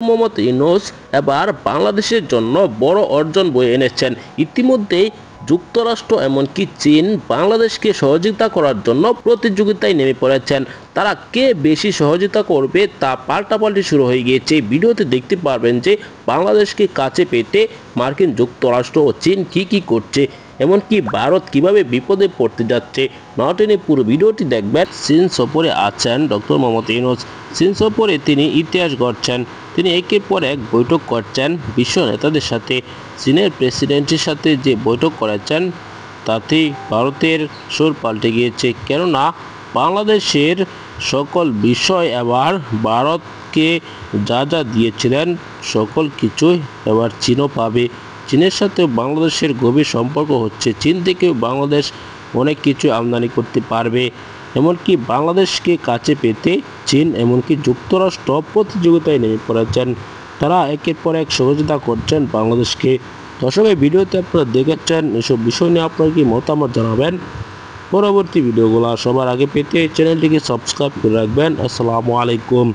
মোহাম্মদ ইউনূস এবার বাংলাদেশের জন্য বড় অর্জন বয়ে এনেছেন। ইতিমধ্যেই যুক্তরাষ্ট্র এমনকি চীন বাংলাদেশকে সহযোগিতা করার জন্য প্রতিযোগিতায় নেমে পড়েছেন। তারা কে বেশি সহযোগিতা করবে তা পাল্টাপাল্টি শুরু হয়ে গিয়েছে। ভিডিওতে দেখতে পারবেন যে বাংলাদেশকে কাছে পেতে মার্কিন যুক্তরাষ্ট্র ও চীন কি করছে, এমনকি ভারত কিভাবে বিপদে পড়তে যাচ্ছে। না টেনে পুরো ভিডিওটি দেখবেন। চীন সফরে আছেন ডক্টর মোহাম্মদ ইউনূস। চীন সফরে তিনি ইতিহাস গড়ছেন। তিনি একের পর এক বৈঠক করছেন বিশ্ব নেতাদের সাথে। চীনের প্রেসিডেন্টের সাথে যে বৈঠক করেছেন তাতেই ভারতের সুর পাল্টে গিয়েছে, কেননা বাংলাদেশের সকল বিষয় এবার ভারতকে যা দিয়েছিলেন সকল কিছুই এবার চীনও পাবে। চীনের সাথে বাংলাদেশের গভীর সম্পর্ক হচ্ছে। চীন থেকে বাংলাদেশ অনেক কিছু আমদানি করতে পারবে, এমনকি বাংলাদেশকে কাছে পেতে চীন এমনকি যুক্তরাষ্ট্র প্রতিযোগিতায় নেমে পড়েছেন। তারা একের পর এক সহযোগিতা করছেন বাংলাদেশকে। দর্শক, এই ভিডিওতে আপনারা দেখেছেন, এসব বিষয় নিয়ে আপনার কি মতামত জানাবেন। পরবর্তী ভিডিওগুলো সবার আগে পেতে চ্যানেলটিকে সাবস্ক্রাইব করে রাখবেন। আসসালামু আলাইকুম।